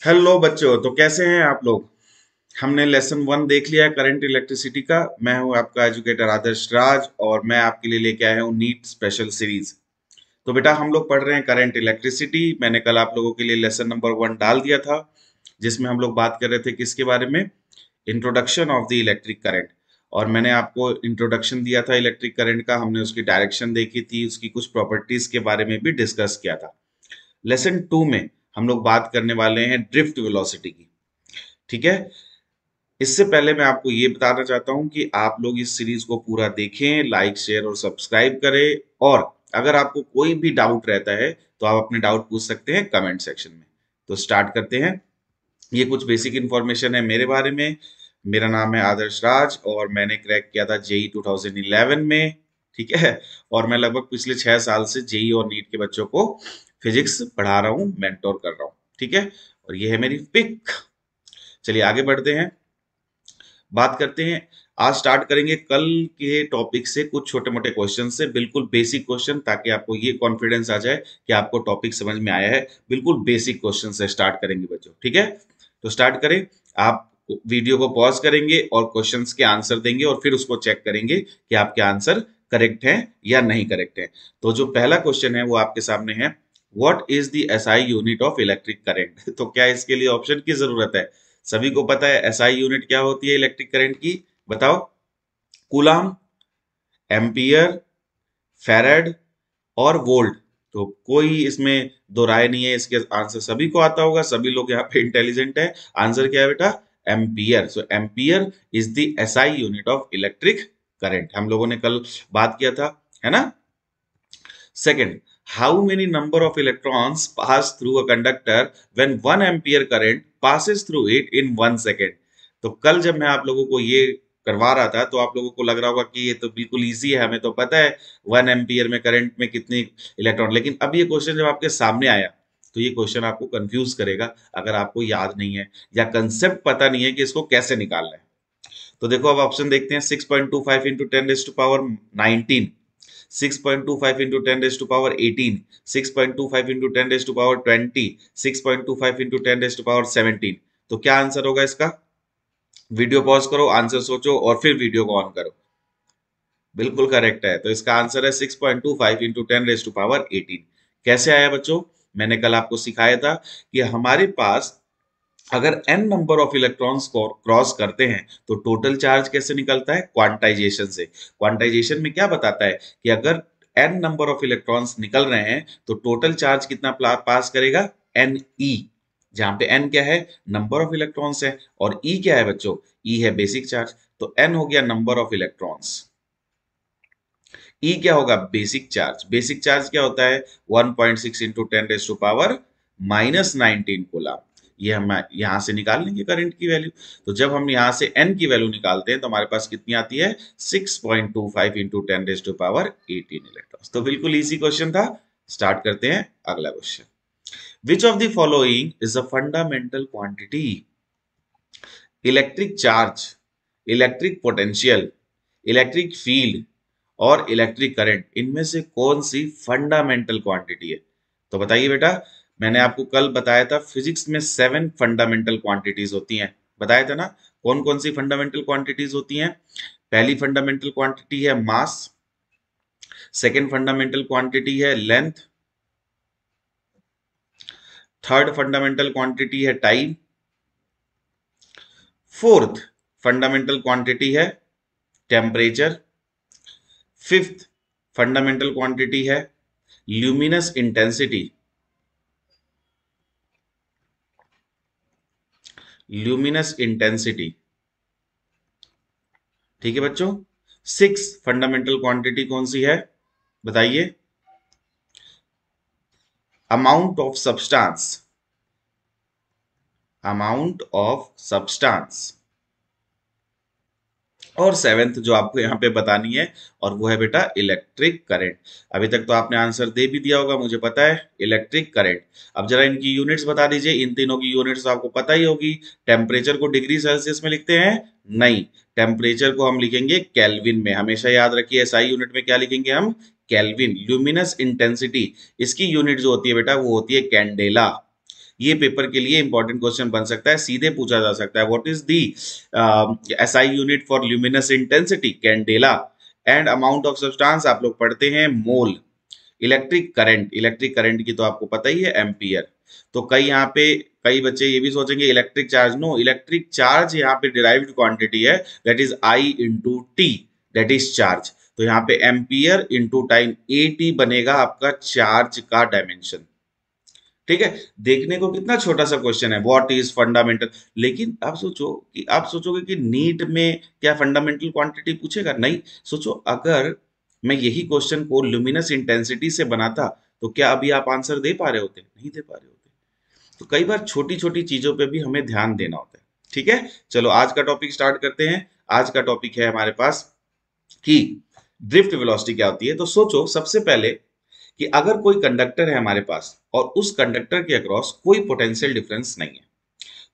Hello बच्चों, तो कैसे हैं आप लोग। हमने लेसन 1 देख लिया है करंट इलेक्ट्रिसिटी का। मैं हूं आपका एजुकेटर आदर्श राज और मैं आपके लिए लेके आया हूं नीट स्पेशल सीरीज। तो बेटा हम लोग पढ़ रहे हैं करंट इलेक्ट्रिसिटी। मैंने कल आप लोगों के लिए लेसन नंबर 1 डाल दिया था, जिसमें हम लोग बात कर रहे थे किसके बारे में, introduction of the electric current. और मैंने आपको इंट्रोडक्शन दिया था इलेक्ट्रिक करंट का, हमने उसकी डायरेक्शन देखी थी, उसकी कुछ प्रॉपर्टीज के बारे में भी डिस्कस किया था। लेसन 2 में हम लोग बात करने वाले हैं ड्रिफ्ट वेलोसिटी की। ठीक है। इससे पहले मैं आपको ये बताना चाहता हूं कि आप लोग इस सीरीज को पूरा देखें, लाइक शेयर और सब्सक्राइब करें। और अगर आपको कोई भी डाउट रहता है तो आप अपने डाउट पूछ सकते हैं कमेंट सेक्शन में। तो स्टार्ट करते हैं। ये कुछ बेसिक इंफॉर्मेशन है मेरे बारे में। मेरा नाम है आदर्श राज और मैंने क्रैक किया था जेई 2011 में। ठीक है। और मैं लगभग पिछले 6 साल से जेई और नीट के बच्चों को फिजिक्स पढ़ा रहा हूँ, मेंटोर कर रहा हूँ। ठीक है। और ये है मेरी पिक। चलिए आगे बढ़ते हैं, बात करते हैं। आज स्टार्ट करेंगे कल के टॉपिक से, कुछ छोटे मोटे क्वेश्चन से, बिल्कुल बेसिक क्वेश्चन, ताकि आपको ये कॉन्फिडेंस आ जाए कि आपको टॉपिक समझ में आया है। बिल्कुल बेसिक क्वेश्चन से स्टार्ट करेंगे बच्चों। ठीक है। तो स्टार्ट करें। आप वीडियो को पॉज करेंगे और क्वेश्चंस के आंसर देंगे और फिर उसको चेक करेंगे कि आपके आंसर करेक्ट है या नहीं करेक्ट है। तो जो पहला क्वेश्चन है वो आपके सामने है, what is the SI unit of electric current. तो क्या इसके लिए ऑप्शन की जरूरत है? सभी को पता है एसआई यूनिट क्या होती है इलेक्ट्रिक करंट की। बताओ। कूलाम, एम्पियर, फेरेड और वोल्ट। तो कोई इसमें दो राय नहीं है, इसके आंसर सभी को आता होगा, सभी लोग यहाँ पे इंटेलिजेंट है। आंसर क्या है बेटा? Ampere. So ampere is the SI unit of electric current. हम लोगों ने कल बात किया था, है ना। Second, how many number of electrons pass through a conductor when 1 ampere current passes through it in 1 second? तो कल जब मैं आप लोगों को ये करवा रहा था तो आप लोगों को लग रहा होगा कि ये तो बिल्कुल इजी है, हमें तो पता है 1 एम्पियर में करंट में कितनी इलेक्ट्रॉन। लेकिन अब ये क्वेश्चन जब आपके सामने आया तो ये क्वेश्चन आपको कंफ्यूज करेगा अगर आपको याद नहीं है या कंसेप्ट पता नहीं है कि इसको कैसे निकालना है। तो देखो अब ऑप्शन देखते हैं। 6.25 into 10⁻19, 6.25 into 10 raised to power 18, 6.25 into 10 raised to power 20, 6.25 into 10 raised to power 17। तो क्या आंसर होगा इसका? वीडियो पॉज करो, आंसर सोचो और फिर वीडियो को ऑन करो। बिल्कुल करेक्ट है। तो इसका आंसर है 6.25 इंटू 10 रेज टू पावर 18। कैसे आया बच्चों? मैंने कल आपको सिखाया था कि हमारे पास अगर n नंबर ऑफ इलेक्ट्रॉन्स को क्रॉस करते हैं तो टोटल चार्ज कैसे निकलता है? क्वांटाइजेशन से। क्वांटाइजेशन में क्या बताता है कि अगर n नंबर ऑफ इलेक्ट्रॉन्स निकल रहे हैं तो टोटल चार्ज कितना पास करेगा? Ne। जहां पे n क्या है? नंबर ऑफ इलेक्ट्रॉन्स है, और E क्या है बच्चों? E है बेसिक चार्ज। तो n हो गया नंबर ऑफ इलेक्ट्रॉन्स, E क्या होगा? Basic charge. बेसिक चार्ज क्या होता है? 1.6 into 10 raise to power -19 coulomb. ये हम यहां से निकाल लेंगे करंट की वैल्यू। तो जब हम यहां से n की वैल्यू निकालते हैं तो हमारे पास कितनी आती है? 6.25 into 10 raise to power 18 electrons. तो बिल्कुल इजी क्वेश्चन था। स्टार्ट करते हैं अगला question. Which of the following is a fundamental quantity? Electric charge, electric potential, electric field और इलेक्ट्रिक करंट, इनमें से कौन सी फंडामेंटल क्वांटिटी है? तो बताइए बेटा। मैंने आपको कल बताया था फिजिक्स में 7 फंडामेंटल क्वांटिटीज होती हैं। बताया था ना कौन कौन सी फंडामेंटल क्वांटिटीज होती हैं। पहली फंडामेंटल क्वांटिटी है मास, सेकेंड फंडामेंटल क्वांटिटी है लेंथ, थर्ड फंडामेंटल क्वांटिटी है टाइम, फोर्थ फंडामेंटल क्वांटिटी है टेम्परेचर, फिफ्थ फंडामेंटल क्वांटिटी है ल्यूमिनस इंटेंसिटी, ल्यूमिनस इंटेंसिटी। ठीक है बच्चों। सिक्स फंडामेंटल क्वांटिटी कौन सी है? बताइए। Amount of substance, amount of substance. और सेवेंथ जो आपको यहाँ पे बतानी है, और वो है बेटा इलेक्ट्रिक करंट। अभी तक तो आपने आंसर दे भी दिया होगा, मुझे पता है, इलेक्ट्रिक करंट। अब जरा इनकी यूनिट्स बता दीजिए। इन तीनों की यूनिट्स आपको पता ही होगी। टेम्परेचर को डिग्री सेल्सियस में लिखते हैं? नहीं, टेम्परेचर को हम लिखेंगे केल्विन में। हमेशा याद रखिए एसआई यूनिट में क्या लिखेंगे हम? केल्विन। ल्यूमिनस इंटेंसिटी, इसकी यूनिट जो होती है बेटा वो होती है कैंडेला। ये पेपर के लिए इंपॉर्टेंट क्वेश्चन बन सकता है, सीधे पूछा जा सकता है। What is the SI unit for luminous intensity, candela, and amount of substance आप लोग पढ़ते हैं मोल। इलेक्ट्रिक करंट की तो आपको पता ही है, एम्पियर। तो कई यहाँ पे कई बच्चे ये भी सोचेंगे electric charge, no, electric charge यहाँ पे डिराइव्ड क्वांटिटी है, that is I into T, that is charge. तो यहाँ पे ampere into time A T बनेगा आपका चार्ज का डायमेंशन। ठीक है, देखने को कितना छोटा सा क्वेश्चन है, व्हाट इज फंडामेंटल, लेकिन आप सोचोगे कि नीट में क्या फंडामेंटल क्वांटिटी पूछेगा? नहीं। सोचो अगर मैं यही क्वेश्चन को ल्यूमिनस इंटेंसिटी से बनाता तो क्या अभी आप आंसर दे पा रहे होते? नहीं दे पा रहे होते। तो कई बार छोटी छोटी चीजों पे भी हमें ध्यान देना होता है। ठीक है, चलो आज का टॉपिक स्टार्ट करते हैं। आज का टॉपिक है हमारे पास कि ड्रिफ्ट वेलोसिटी क्या होती है। तो सोचो सबसे पहले कि अगर कोई कंडक्टर है हमारे पास और उस कंडक्टर के अक्रॉस कोई पोटेंशियल डिफरेंस नहीं है,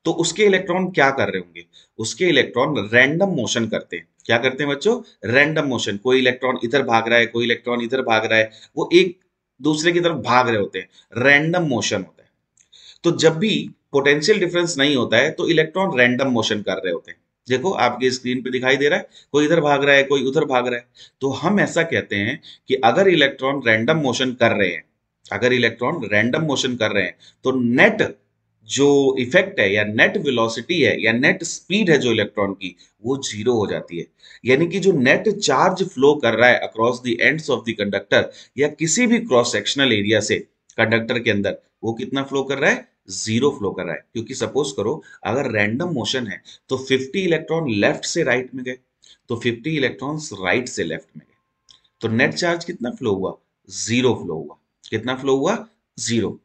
तो उसके इलेक्ट्रॉन क्या कर रहे होंगे? उसके इलेक्ट्रॉन रैंडम मोशन करते हैं। क्या करते हैं बच्चों? Random motion. कोई इलेक्ट्रॉन इधर भाग रहा है, कोई इलेक्ट्रॉन इधर भाग रहा है, वो एक दूसरे की तरफ भाग रहे होते हैं, रैंडम मोशन होता है। तो जब भी पोटेंशियल डिफरेंस नहीं होता है तो इलेक्ट्रॉन रैंडम मोशन कर रहे होते हैं। देखो आपकी स्क्रीन पे दिखाई दे रहा है, कोई इधर भाग रहा है, कोई उधर भाग रहा है। तो हम ऐसा कहते हैं कि अगर इलेक्ट्रॉन रैंडम मोशन कर रहे हैं, अगर इलेक्ट्रॉन रैंडम मोशन कर रहे हैं, तो नेट जो इफेक्ट है या नेट वेलोसिटी है या नेट स्पीड है जो इलेक्ट्रॉन की, वो जीरो हो जाती है। यानी कि जो नेट चार्ज फ्लो कर रहा है across the ends of the conductor या किसी भी क्रॉस सेक्शनल एरिया से कंडक्टर के अंदर, वो कितना फ्लो कर रहा है? जीरो फ्लो कर रहा है। क्योंकि सपोज करो अगर रैंडम मोशन है तो 50 इलेक्ट्रॉन लेफ्ट से राइट में गए, तो 50 इलेक्ट्रॉन्स राइट से लेफ्ट में गए, तो नेट चार्ज कितना फ्लो हुआ? जीरो फ्लो हुआ। कितना फ्लो हुआ? जीरो।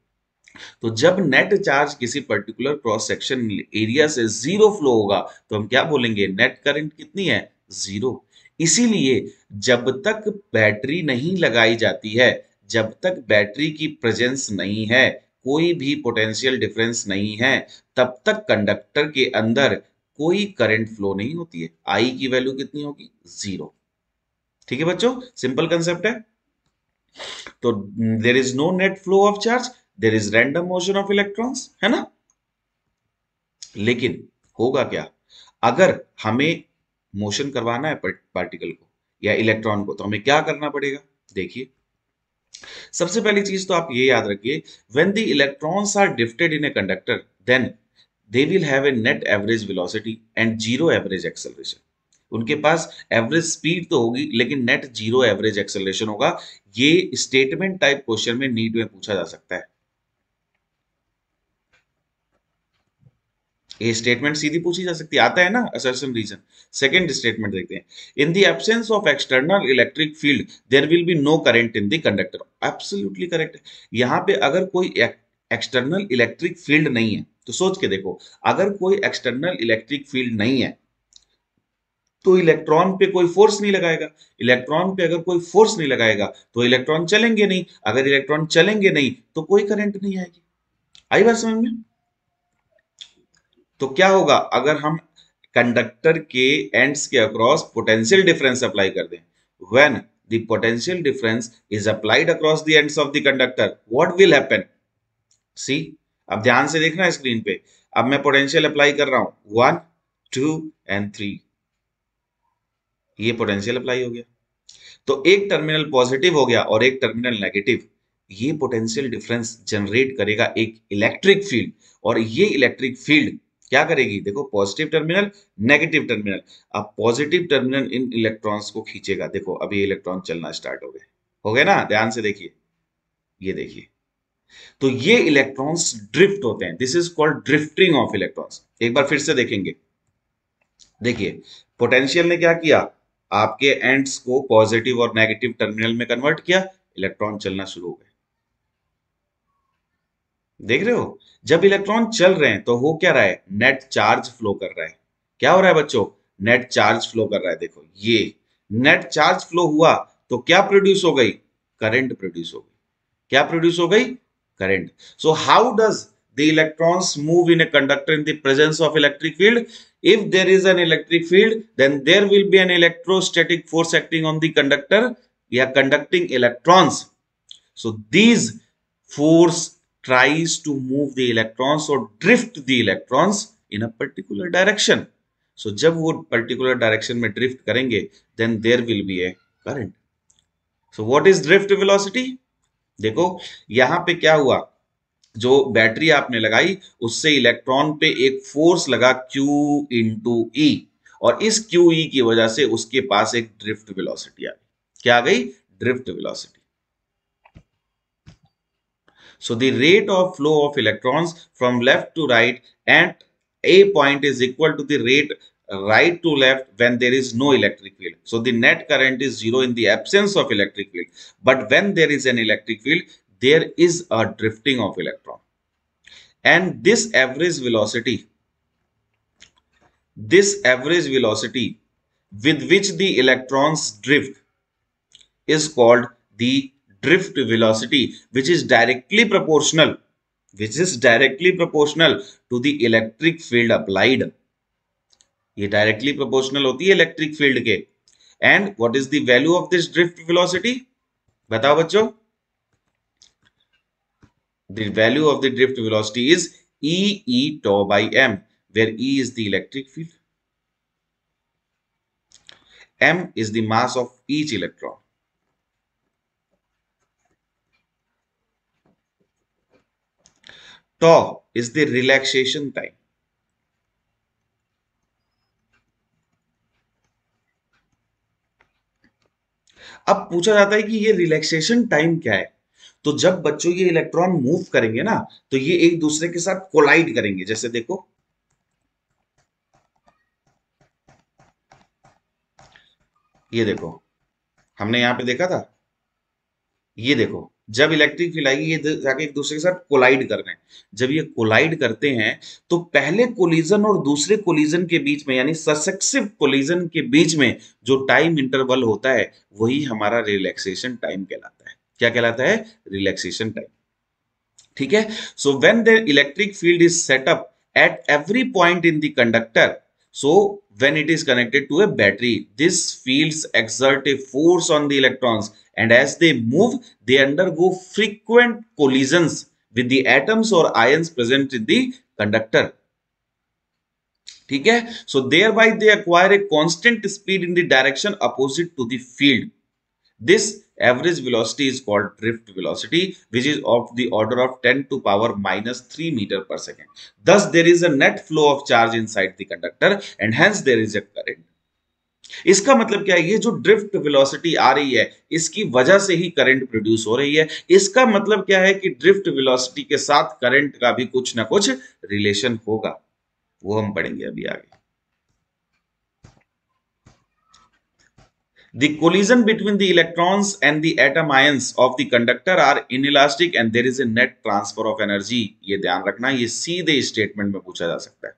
तो जब नेट चार्ज किसी पर्टिकुलर क्रॉस सेक्शन एरिया से जीरो फ्लो होगा तो हम क्या बोलेंगे? नेट करंट कितनी है? जीरो। इसीलिए जब तक बैटरी नहीं लगाई जाती है, जब तक बैटरी की प्रेजेंस नहीं है, कोई भी पोटेंशियल डिफरेंस नहीं है, तब तक कंडक्टर के अंदर कोई करंट फ्लो नहीं होती है। आई की वैल्यू कितनी होगी? जीरो। ठीक है बच्चों, सिंपल कंसेप्ट है। तो there is no net flow of charge, there is random motion of electrons, है ना। लेकिन होगा क्या अगर हमें मोशन करवाना है पार्टिकल को या इलेक्ट्रॉन को, तो हमें क्या करना पड़ेगा? देखिए सबसे पहली चीज तो आप ये याद रखिए, when the electrons are drifted in a conductor then they will have a net average velocity and zero average acceleration. उनके पास एवरेज स्पीड तो होगी लेकिन नेट जीरो एवरेज एक्सेलरेशन होगा। ये स्टेटमेंट टाइप क्वेश्चन में नीट में पूछा जा सकता है। ये स्टेटमेंट सीधी पूछी जा सकती है, आता है ना असर्शन रीजन। सेकंड स्टेटमेंट देखते हैं, in the absence of external electric field there will be no current in the conductor. Absolutely correct है। यहाँ पे अगर कोई एक्सटर्नल इलेक्ट्रिक फील्ड नहीं है, तो सोच के देखो, अगर कोई एक्सटर्नल इलेक्ट्रिक फील्ड नहीं है तो इलेक्ट्रॉन पे कोई फोर्स नहीं लगाएगा। इलेक्ट्रॉन पे अगर कोई फोर्स नहीं लगाएगा तो इलेक्ट्रॉन चलेंगे नहीं, अगर इलेक्ट्रॉन चलेंगे नहीं तो कोई करंट नहीं आएगी। आई बात समझ में? तो क्या होगा अगर हम कंडक्टर के एंड्स के अक्रॉस पोटेंशियल डिफरेंस अप्लाई कर दें? When the potential difference is applied across the ends of the conductor, what will happen? See, अब ध्यान से देखना स्क्रीन पे। अब मैं पोटेंशियल अप्लाई कर रहा हूं, 1 2 एंड 3, ये पोटेंशियल अप्लाई हो गया। तो एक टर्मिनल पॉजिटिव हो गया और एक टर्मिनल नेगेटिव। ये पोटेंशियल डिफरेंस जनरेट करेगा एक इलेक्ट्रिक फील्ड, और ये इलेक्ट्रिक फील्ड क्या करेगी? देखो पॉजिटिव टर्मिनल, नेगेटिव टर्मिनल। अब पॉजिटिव टर्मिनल इन इलेक्ट्रॉन्स को खींचेगा। देखो अभी ये इलेक्ट्रॉन चलना स्टार्ट हो गए ना, ध्यान से देखिए, ये देखिए। तो ये इलेक्ट्रॉन्स ड्रिफ्ट होते हैं, this is called drifting of electrons. एक बार फिर से देखेंगे, देखिए पोटेंशियल ने क्या किया? आपके एंड्स को पॉजिटिव और नेगेटिव टर्मिनल में कन्वर्ट किया, इलेक्ट्रॉन चलना शुरू हो गए। देख रहे हो, जब इलेक्ट्रॉन चल रहे हैं तो हो क्या रहा है? नेट चार्ज फ्लो कर रहा है। क्या हो रहा है बच्चों? नेट चार्ज फ्लो कर रहा है। देखो ये नेट चार्ज फ्लो हुआ तो क्या प्रोड्यूस हो गई? करंट प्रोड्यूस हो गई। क्या प्रोड्यूस हो गई? Current. So how does the electrons move in a conductor in the presence of electric field? If there is an electric field, then there will be an electrostatic force acting on the conductor या conducting electrons. So these force tries to move the electrons or drift the electrons in a particular direction. So जब वो particular direction में drift करेंगे, then there will be a current. So what is drift velocity? देखो यहां पे क्या हुआ, जो बैटरी आपने लगाई उससे इलेक्ट्रॉन पे एक फोर्स लगा Q इंटू ई, और इस QE की वजह से उसके पास एक ड्रिफ्ट वेलोसिटी आ गई। क्या आ गई? Drift velocity. So the rate of flow of electrons from left to right at a point is equal to the rate right to left when there is no electric field. So the net current is zero in the absence of electric field. But when there is an electric field, there is a drifting of electron. And this average velocity with which the electrons drift is called the drift velocity, which is directly proportional to the electric field applied. ये directly proportional होती है electric field के। And what is the value of this drift velocity? बताओ बच्चों। The value of the drift velocity is E tau by m, where E is the electric field, m is the mass of each electron. Tau is the relaxation time. अब पूछा जाता है कि ये relaxation time क्या है। तो जब बच्चों ये इलेक्ट्रॉन मूव करेंगे ना, तो ये एक दूसरे के साथ कोलाइड करेंगे। जैसे देखो, ये देखो, हमने यहां पे देखा था, ये देखो, जब इलेक्ट्रिक फील्ड आएगी ये जाके एक दूसरे के साथ कोलाइड कर रहे हैं। जब ये कोलाइड करते हैं तो पहले कोलिजन और दूसरे कोलिजन के बीच में, यानी सक्सेसिव कोलिजन के बीच में जो टाइम इंटरवल होता है वही हमारा रिलैक्सेशन टाइम कहलाता है। क्या कहलाता है? Relaxation time. ठीक है। So when the electric field is set up at every point in the conductor, so when it is connected to a battery, these fields exert a force on the electrons, and as they move they undergo frequent collisions with the atoms or ions present in the conductor. ठीक है। so thereby they acquire a constant speed in the direction opposite to the field. This average velocity is called drift velocity, which is of the order of 10 to power minus 3 meter per second. Thus, there is a net flow of charge inside the conductor and hence there is a current. इसका मतलब क्या है? ये जो drift velocity आ रही है इसकी वजह से ही करंट प्रोड्यूस हो रही है। इसका मतलब क्या है कि ड्रिफ्ट वेलोसिटी के साथ करंट का भी कुछ ना कुछ रिलेशन होगा, वो हम पढ़ेंगे अभी आगे। The collision between the electrons and the atom ions of the conductor are inelastic and there is a net transfer of energy. ये ध्यान रखना, ये सीधे स्टेटमेंट में पूछा जा सकता है।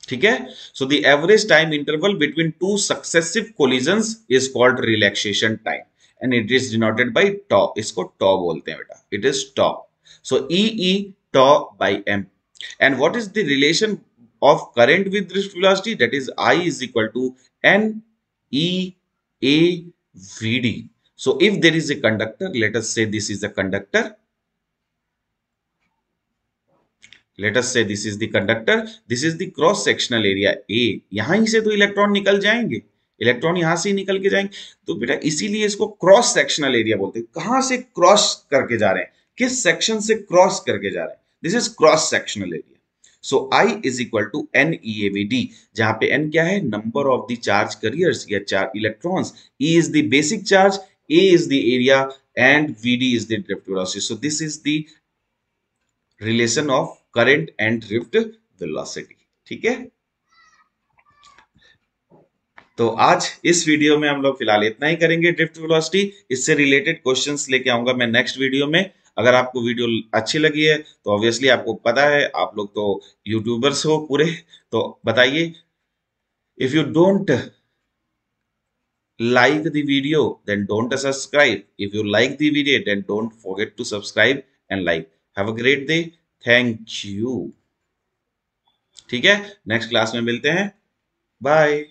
ठीक है। So the average time interval between two successive collisions is called relaxation time and it is denoted by tau. इसको tau बोलते हैं बेटा, it is tau. So E tau by m. And what is the relation of current with drift velocity? That is I is equal to N E A V D. So if there is a conductor, let us say this is a conductor. Let us say this is the conductor. This is the cross sectional area A. यहां से तो electron निकल जाएंगे, electron यहां से निकल के जाएंगे। तो बेटा इसीलिए इसको क्रॉस सेक्शनल एरिया बोलते हैं। कहां से क्रॉस करके जा रहे हैं, किस सेक्शन से क्रॉस करके जा रहे हैं, this is cross sectional area. So I is equal to NeAVD, जहां पे N क्या है? Number of the charge carriers या charge electrons, E is the basic charge, A is the area and VD is the drift velocity. So this is the relation of current and drift velocity. ठीक है। तो आज इस video में हम लोग फिलहाल इतना ही करेंगे ड्रिफ्ट वेलोसिटी। इससे रिलेटेड क्वेश्चंस लेके आऊंगा मैं नेक्स्ट वीडियो में। अगर आपको वीडियो अच्छी लगी है तो ऑब्वियसली आपको पता है, आप लोग तो यूट्यूबर्स हो पूरे, तो बताइए। If you don't like the video then don't subscribe. If you like the video then don't forget to subscribe and like. Have a great day. Thank you. ठीक है, नेक्स्ट क्लास में मिलते हैं। बाय।